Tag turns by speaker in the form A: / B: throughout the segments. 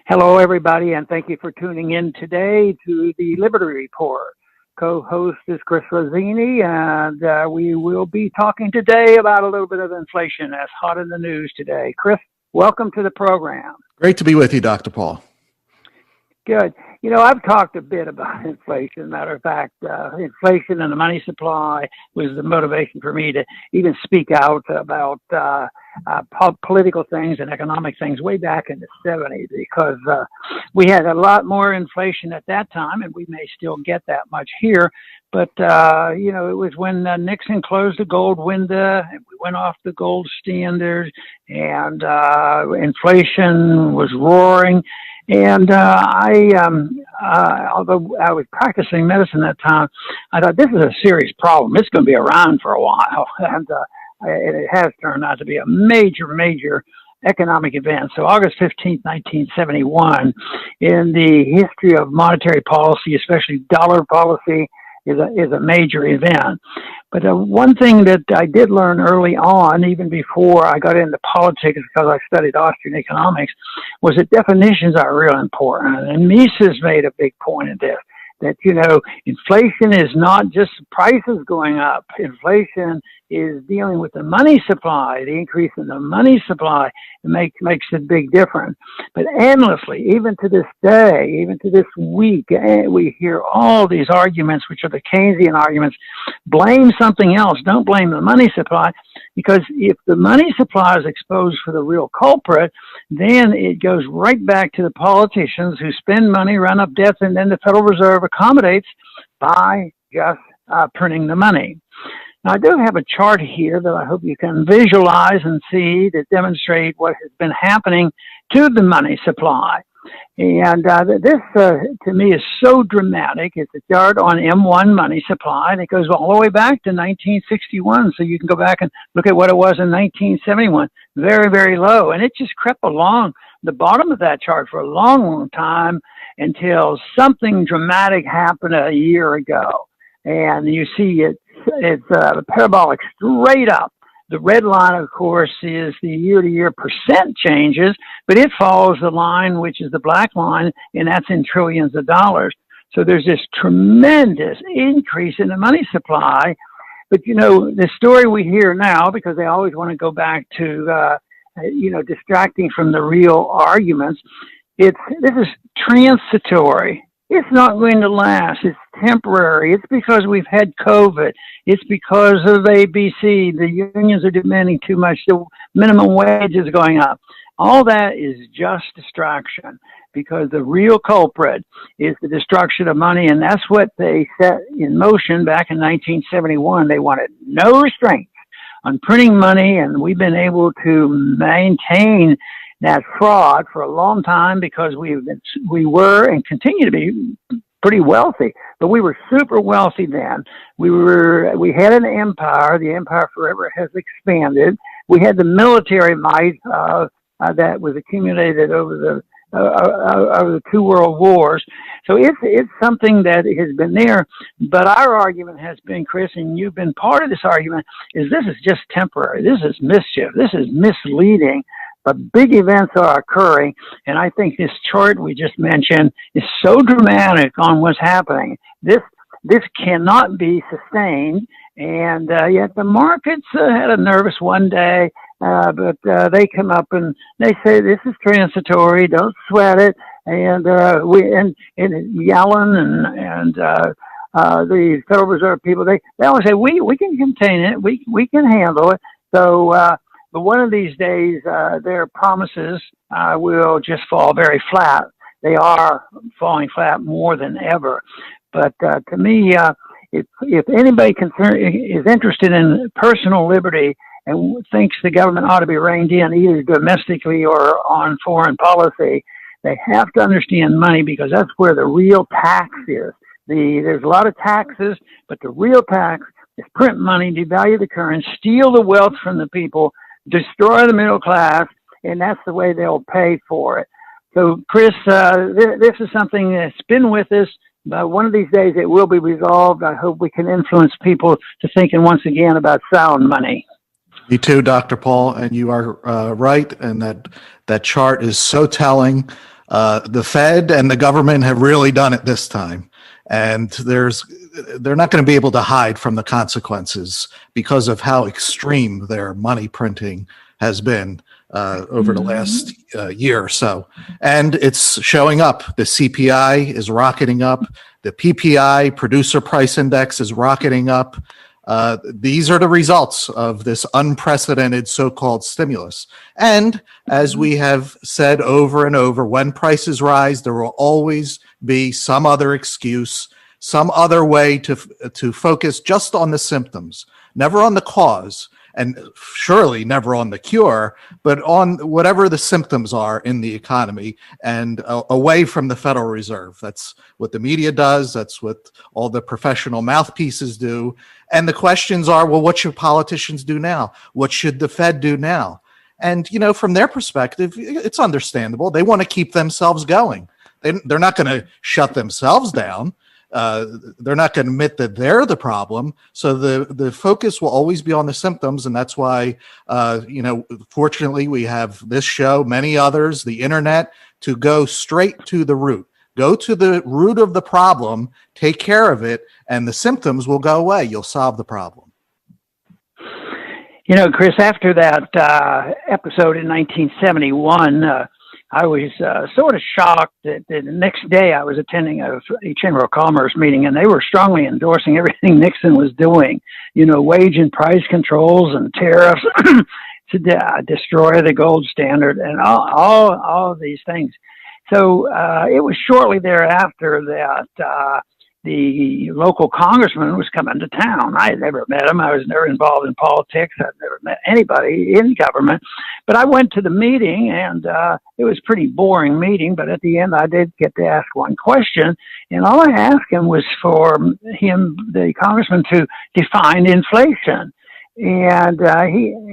A: Hello, everybody, and thank you for tuning in today to the Liberty Report. Co-host is Chris Rossini, and we will be talking today about a little bit of inflation that's hot in the news today. Chris, welcome to the program.
B: Great to be with you, Dr. Paul.
A: Good. You know, I've talked a bit about inflation. Matter of fact, inflation and the money supply was the motivation for me to even speak out about political things and economic things way back in the 70s, because we had a lot more inflation at that time, and we may still get that much here. But, you know, it was when Nixon closed the gold window and we went off the gold standard, and inflation was roaring. And although I was practicing medicine at that time, I thought this is a serious problem. It's going to be around for a while. And it has turned out to be a major economic event. So August 15th, 1971, in the history of monetary policy, especially dollar policy, is a major event. But one thing that I did learn early on, even before I got into politics, because I studied Austrian economics, was that definitions are real important. And Mises made a big point of this, that, you know, inflation is not just prices going up. Inflation is dealing with the money supply. The increase in the money supply makes a big difference. But endlessly, even to this day, even to this week, we hear all these arguments, which are the Keynesian arguments. Blame something else. Don't blame the money supply, because if the money supply is exposed for the real culprit, then it goes right back to the politicians who spend money, run up debts, and then the Federal Reserve accommodates by just printing the money. Now, I do have a chart here that I hope you can visualize and see to demonstrate what has been happening to the money supply. And this, to me, is so dramatic. It's a chart on M1 money supply, and it goes all the way back to 1961. So you can go back and look at what it was in 1971. Very low. And it just crept along the bottom of that chart for a long time until something dramatic happened a year ago. And you see it's parabolic straight up. The red line, of course, is the year-to-year percent changes, but it follows the line, which is the black line, and that's in trillions of dollars. So there's this tremendous increase in the money supply. But, you know, the story we hear now, because they always want to go back to, you know, distracting from the real arguments, this is transitory. It's not going to last. It's temporary. It's because we've had COVID. It's because of ABC. The unions are demanding too much. The minimum wage is going up. All that is just distraction, because the real culprit is the destruction of money, and that's what they set in motion back in 1971. They wanted no restraints on printing money, and we've been able to maintain that fraud for a long time because we were and continue to be pretty wealthy, but we were super wealthy then. We had an empire. The empire forever has expanded. We had the military might that was accumulated over the two world wars. So it's something that has been there. But our argument has been, Chris, and you've been part of this argument, is this is just temporary. This is mischief. This is misleading. But big events are occurring, and I think this chart we just mentioned is so dramatic on what's happening. This cannot be sustained, and yet the markets had a nervous one day, but they come up and they say this is transitory. Don't sweat it. And Yellen and the Federal Reserve people, they always say we can contain it. We can handle it. So. But one of these days, their promises will just fall very flat. They are falling flat more than ever. But to me, if anybody is interested in personal liberty and thinks the government ought to be reined in either domestically or on foreign policy, they have to understand money, because that's where the real tax is. There's a lot of taxes, but the real tax is print money, devalue the currency, steal the wealth from the people, destroy the middle class, and that's the way they'll pay for it. So, Chris, this is something that's been with us, but one of these days it will be resolved. I hope we can influence people to thinking once again about sound money.
B: Me too, Dr. Paul, and you are right, and that chart is so telling. The Fed and the government have really done it this time. And they're not going to be able to hide from the consequences because of how extreme their money printing has been over the last year or so. And it's showing up. The CPI is rocketing up. The PPI, Producer Price Index, is rocketing up. These are the results of this unprecedented so-called stimulus. And as we have said over and over, when prices rise, there will always be some other excuse, some other way to focus just on the symptoms, never on the cause, and surely never on the cure, but on whatever the symptoms are in the economy and away from the Federal Reserve. That's what the media does. That's what all the professional mouthpieces do. And the questions are, well, what should politicians do now? What should the Fed do now? And, you know, from their perspective, it's understandable. They want to keep themselves going. They're not going to shut themselves down. They're not going to admit that they're the problem. So the focus will always be on the symptoms. And that's why, fortunately, we have this show, many others, the internet, to go straight to the root. Go to the root of the problem, take care of it, and the symptoms will go away. You'll solve the problem.
A: You know, Chris, after that episode in 1971, I was sort of shocked that the next day I was attending a Chamber of Commerce meeting, and they were strongly endorsing everything Nixon was doing, you know, wage and price controls and tariffs to destroy the gold standard and all of these things. So it was shortly thereafter that the local congressman was coming to town. I had never met him. I was never involved in politics. I'd never met anybody in government. But I went to the meeting, and it was a pretty boring meeting. But at the end, I did get to ask one question. And all I asked him was for him, the congressman, to define inflation. And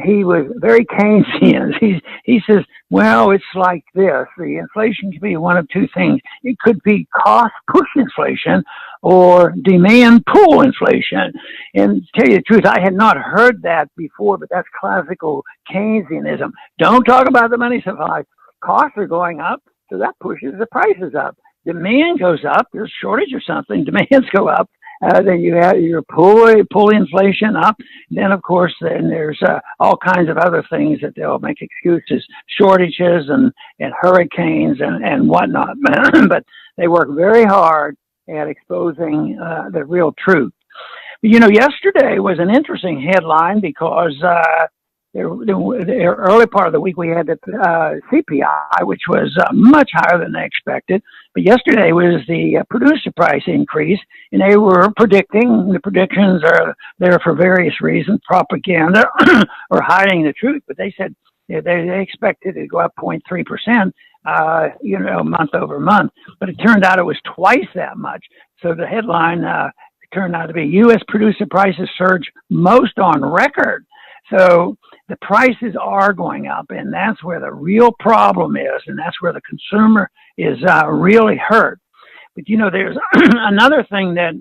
A: he was very Keynesian. He says, well, it's like this. The inflation can be one of two things. It could be cost push inflation or demand pull inflation. And to tell you the truth, I had not heard that before, but that's classical Keynesianism. Don't talk about the money supply. Costs are going up, so that pushes the prices up. Demand goes up. There's a shortage of something. Demands go up. Then you have your pull inflation up. Then, of course, then there's all kinds of other things that they'll make excuses, shortages and hurricanes and whatnot. But they work very hard at exposing the real truth. But, you know, yesterday was an interesting headline because the early part of the week we had the CPI, which was much higher than they expected. But yesterday was the producer price increase, and they were predicting, the predictions are there for various reasons, propaganda or hiding the truth, but they said they expected it to go up 0.3%, month over month. But it turned out it was twice that much. So the headline turned out to be U.S. producer prices surge most on record. So the prices are going up, and that's where the real problem is, and that's where the consumer is really hurt. But, you know, there's another thing that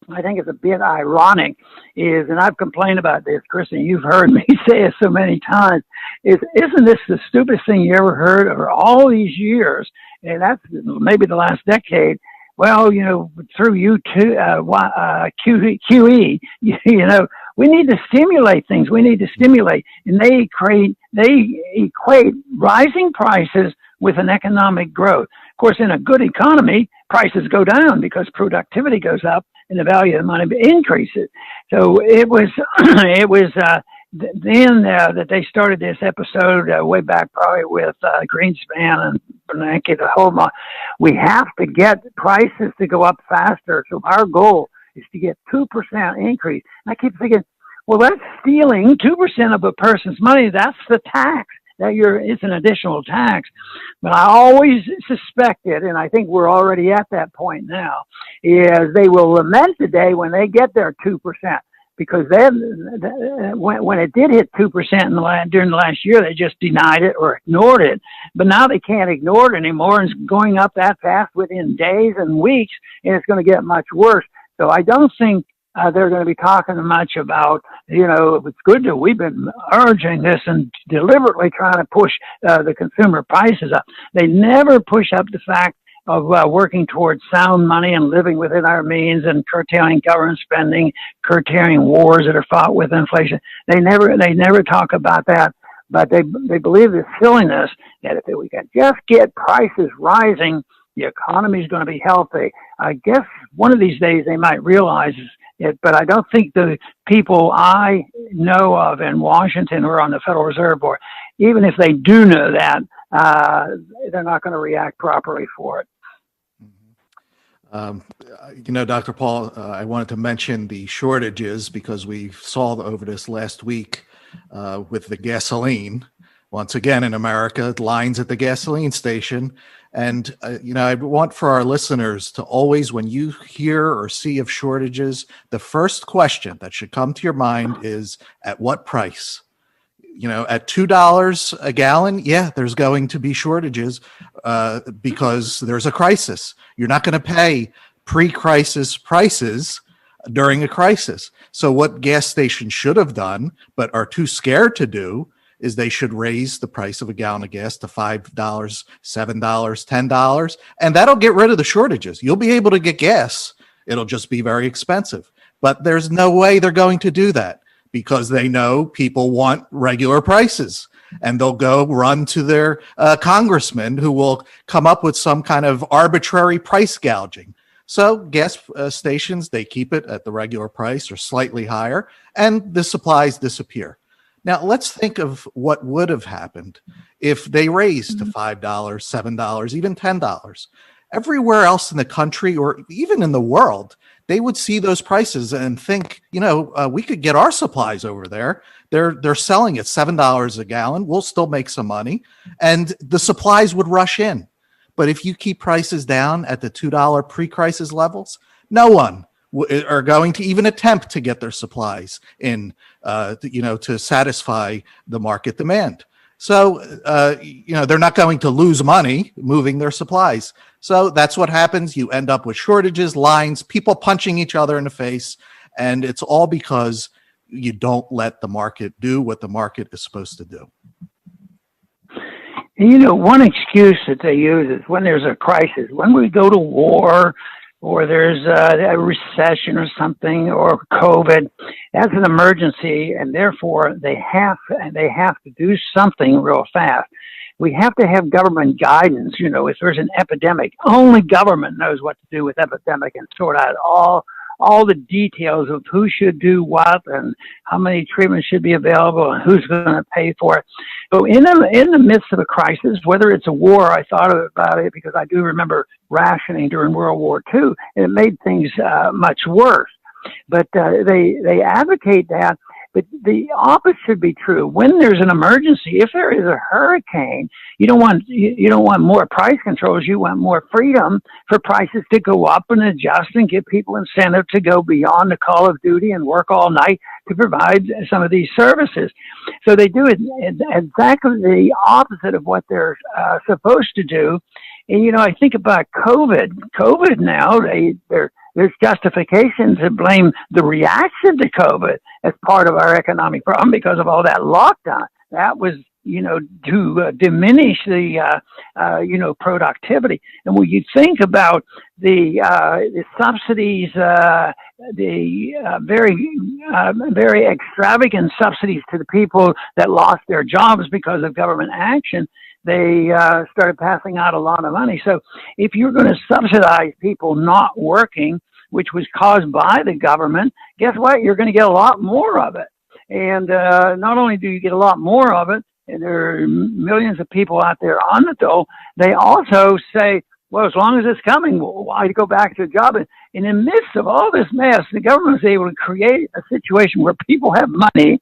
A: I think is a bit ironic is, and I've complained about this, Chris, and you've heard me say it so many times, isn't this the stupidest thing you ever heard over all these years? And that's maybe the last decade. Well, you know, through QE, you know, we need to stimulate things. We need to stimulate. And they equate rising prices with an economic growth. Of course, in a good economy, prices go down because productivity goes up and the value of the money increases. So it was, then that they started this episode way back probably with Greenspan and Bernanke, the whole month. We have to get prices to go up faster. So our goal is to get 2% increase. And I keep thinking, well, that's stealing 2% of a person's money. That's the tax. It's an additional tax. But I always suspected, and I think we're already at that point now, is they will lament the day when they get their 2%. Because then, when it did hit 2% during the last year, they just denied it or ignored it. But now they can't ignore it anymore, and it's going up that fast within days and weeks, and it's going to get much worse. So I don't think they're going to be talking much about, it's good that we've been urging this and deliberately trying to push the consumer prices up. They never push up the fact of working towards sound money and living within our means and curtailing government spending, curtailing wars that are fought with inflation. They never talk about that, but they believe this silliness that if we can just get prices rising, the economy is going to be healthy. I guess one of these days they might realize it, but I don't think the people I know of in Washington or on the Federal Reserve Board, even if they do know that, they're not going to react properly for it.
B: Dr. Paul, I wanted to mention the shortages because we saw over this last week with the gasoline. Once again, in America, lines at the gasoline station. And, I want for our listeners to always, when you hear or see of shortages, the first question that should come to your mind is, at what price? At $2 a gallon, yeah, there's going to be shortages because there's a crisis. You're not going to pay pre-crisis prices during a crisis. So what gas stations should have done, but are too scared to do, is they should raise the price of a gallon of gas to $5, $7, $10, and that'll get rid of the shortages. You'll be able to get gas. It'll just be very expensive. But there's no way they're going to do that because they know people want regular prices. And they'll go run to their congressman who will come up with some kind of arbitrary price gouging. So gas stations, they keep it at the regular price or slightly higher, and the supplies disappear. Now, let's think of what would have happened if they raised to $5, $7, even $10. Everywhere else in the country or even in the world, they would see those prices and think, we could get our supplies over there. They're selling at $7 a gallon. We'll still make some money. And the supplies would rush in. But if you keep prices down at the $2 pre-crisis levels, no one are going to even attempt to get their supplies in, to satisfy the market demand. So, they're not going to lose money moving their supplies. So that's what happens. You end up with shortages, lines, people punching each other in the face. And it's all because you don't let the market do what the market is supposed to do.
A: One excuse that they use is when there's a crisis, when we go to war, or there's a recession or something, or COVID, that's an emergency, and therefore they have to do something real fast. We have to have government guidance. If there's an epidemic, only government knows what to do with epidemic and sort out all the details of who should do what and how many treatments should be available and who's going to pay for it. So in the midst of a crisis, whether it's a war, I thought about it because I do remember rationing during World War II, and it made things much worse. But they advocate that. But the opposite should be true. When there's an emergency, if there is a hurricane, you don't want more price controls. You want more freedom for prices to go up and adjust and give people incentive to go beyond the call of duty and work all night to provide some of these services. So they do it exactly the opposite of what they're supposed to do. And I think about COVID. COVID now, there's justification to blame the reaction to COVID as part of our economic problem because of all that lockdown. That was, to diminish the, productivity. And when you think about the subsidies, very extravagant subsidies to the people that lost their jobs because of government action, they started passing out a lot of money. So if you're going to subsidize people not working, which was caused by the government, guess what? You're going to get a lot more of it. And not only do you get a lot more of it, and there are millions of people out there on the dole, they also say, well, as long as it's coming, why go back to a job? And in the midst of all this mess, the government was able to create a situation where people have money,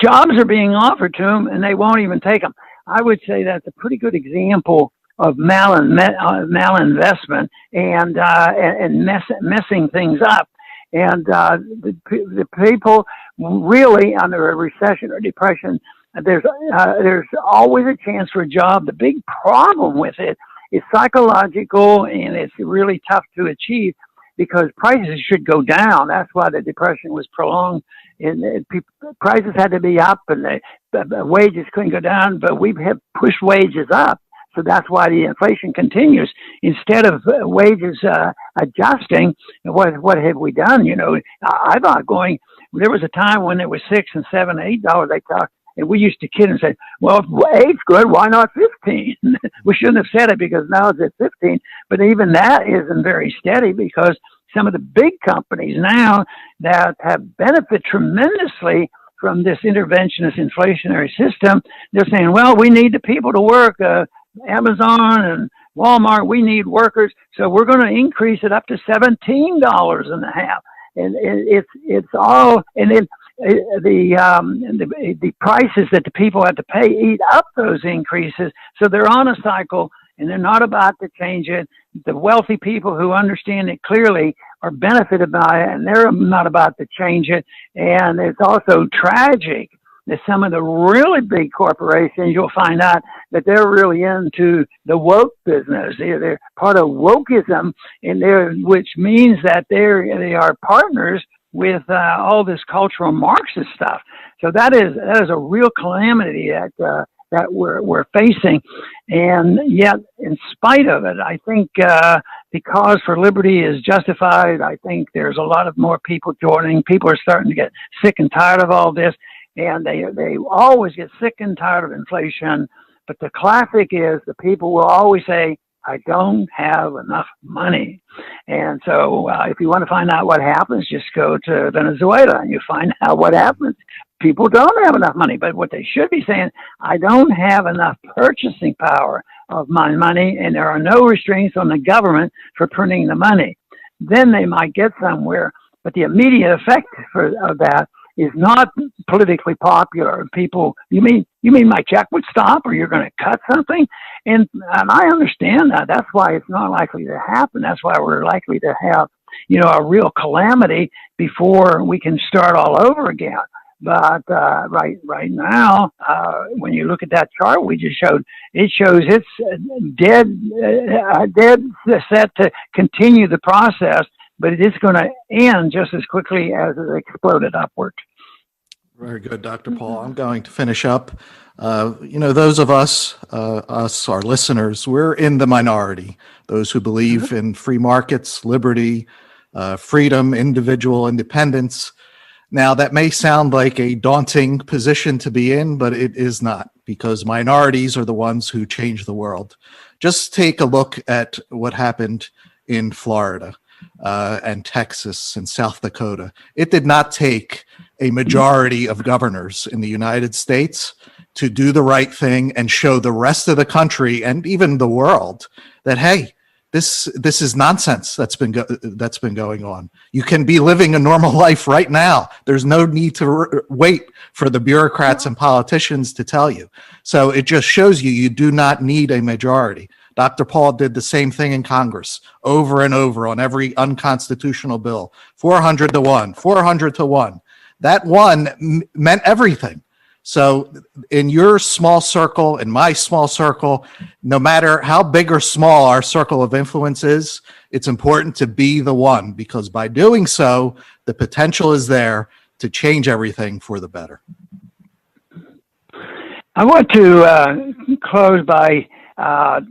A: jobs are being offered to them, and they won't even take them. I would say that's a pretty good example of malinvestment and messing things up. And the people really under a recession or depression, there's always a chance for a job. The big problem with it is psychological, and it's really tough to achieve. because prices should go down. That's why the Depression was prolonged. Prices had to be up, and the wages couldn't go down, but we have pushed wages up. So that's why the inflation continues. Instead of wages adjusting, what have we done? I thought there was a time when it was $6 and $7, $8. They talked, and we used to kid and say, well, if 8's good, why not 15? We shouldn't have said it because now it's at 15. But even that isn't very steady, because some of the big companies now that have benefited tremendously from this interventionist inflationary system, they're saying, well, we need the people to work. Amazon and Walmart, we need workers, so we're going to increase it up to $17.50. And it's all, and then the prices that the people have to pay eat up those increases. So they're on a cycle, and they're not about to change it. The wealthy people who understand it clearly are benefited by it, and they're not about to change it. And it's also tragic that some of the really big corporations, you'll find out that they're really into the woke business. They're part of wokeism, and which means that they are partners with all this cultural Marxist stuff. So that is a real calamity that we're facing. And yet, in spite of it, I think the cause for liberty is justified. I think there's a lot of more people joining. People are starting to get sick and tired of all this. And they always get sick and tired of inflation. But the classic is the people will always say, I don't have enough money. And so if you want to find out what happens, just go to Venezuela and you find out what happens. People don't have enough money. But what they should be saying, I don't have enough purchasing power of my money, and there are no restraints on the government for printing the money. Then they might get somewhere. But the immediate effect of that is not politically popular. People, you mean my check would stop, or you're going to cut something? And I understand that. That's why it's not likely to happen. That's why we're likely to have, a real calamity before we can start all over again. But right now, when you look at that chart we just showed, it shows it's dead set to continue the process, but it is going to end just as quickly as it exploded upward.
B: Very good, Dr. Paul. I'm going to finish up. Those of us, our listeners, we're in the minority. Those who believe in free markets, liberty, freedom, individual independence. Now, that may sound like a daunting position to be in, but it is not, because minorities are the ones who change the world. Just take a look at what happened in Florida. And Texas and South Dakota. It did not take a majority of governors in the United States to do the right thing and show the rest of the country and even the world that, hey, this is nonsense that's been going on. You can be living a normal life right now. There's no need to wait for the bureaucrats and politicians to tell you. So it just shows you do not need a majority. Dr. Paul did the same thing in Congress over and over on every unconstitutional bill. 400 to 1, 400 to 1. That one meant everything. So in your small circle, in my small circle, no matter how big or small our circle of influence is, it's important to be the one, because by doing so, the potential is there to change everything for the better.
A: I want to close by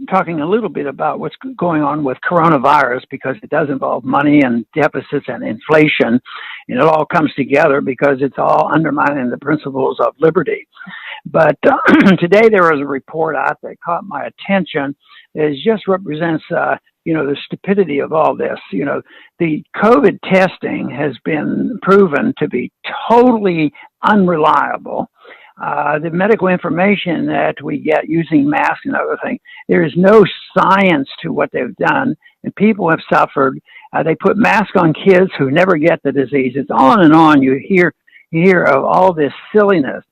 A: talking a little bit about what's going on with coronavirus, because it does involve money and deficits and inflation, and it all comes together because it's all undermining the principles of liberty. But today there was a report out that caught my attention. It just represents, the stupidity of all this. The COVID testing has been proven to be totally unreliable. The medical information that we get using masks and other things, there is no science to what they've done, and people have suffered. They put masks on kids who never get the disease. It's on and on. You hear of all this silliness.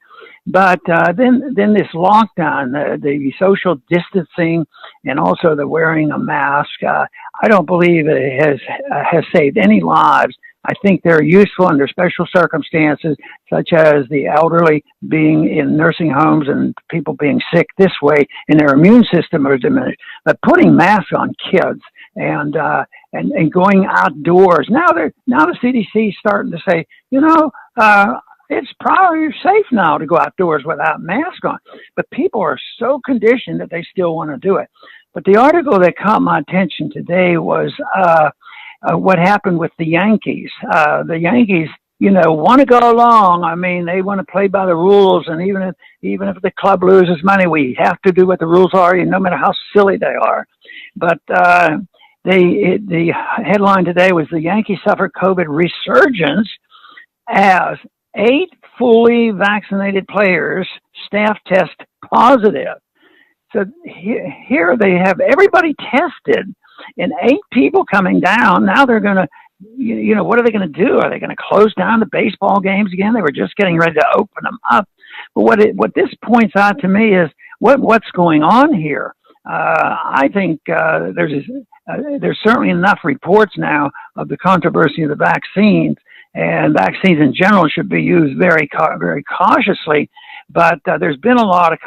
A: But then this lockdown, the social distancing, and also the wearing a mask, I don't believe it has saved any lives. I think they're useful under special circumstances, such as the elderly being in nursing homes and people being sick this way, and their immune system are diminished. But putting masks on kids and and going outdoors. Now the CDC is starting to say, it's probably safe now to go outdoors without mask on. But people are so conditioned that they still want to do it. But the article that caught my attention today was what happened with the Yankees. The Yankees, want to go along. I mean, they want to play by the rules, and even if the club loses money, we have to do what the rules are, no matter how silly they are. But the headline today was the Yankees suffer COVID resurgence as 8 fully vaccinated players staff test positive. So here they have everybody tested and 8 people coming down. Now they're going to, what are they going to do? Are they going to close down the baseball games again? They were just getting ready to open them up. But what this points out to me is what's going on here. I think there's certainly enough reports now of the controversy of the vaccines, and vaccines in general should be used very, very cautiously. But there's been a lot of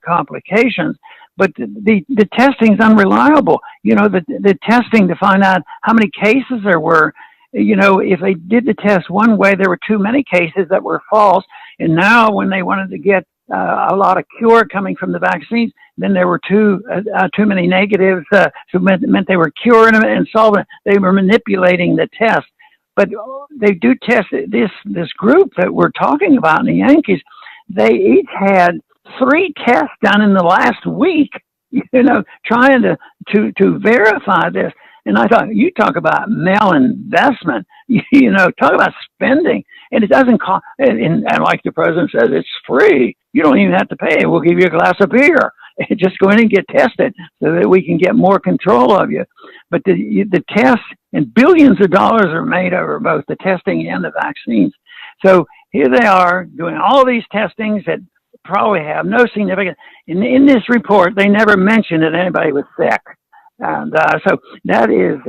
A: complications. But the testing is unreliable. The testing to find out how many cases there were. If they did the test one way, there were too many cases that were false. And now when they wanted to get a lot of cure coming from the vaccines, then there were too many negatives. So it meant they were curing them and solving it. They were manipulating the test. But they do test this group that we're talking about in the Yankees. They each had 3 tests done in the last week, trying to verify this. And I thought, you talk about malinvestment, talk about spending. And it doesn't cost, and like the president says, it's free. You don't even have to pay. We'll give you a glass of beer. Just go in and get tested so that we can get more control of you. But the tests, and billions of dollars are made over both the testing and the vaccines. So here they are doing all these testings that probably have no significance. In this report, they never mentioned that anybody was sick. And so that is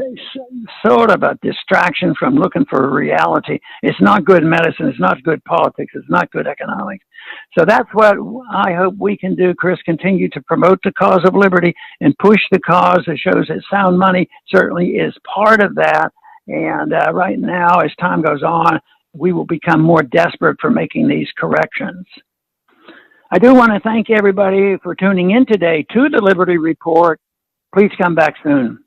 A: sort of a distraction from looking for reality. It's not good medicine. It's not good politics. It's not good economics. So that's what I hope we can do, Chris, continue to promote the cause of liberty and push the cause that shows that sound money certainly is part of that. And right now, as time goes on, we will become more desperate for making these corrections. I do want to thank everybody for tuning in today to the Liberty Report. Please come back soon.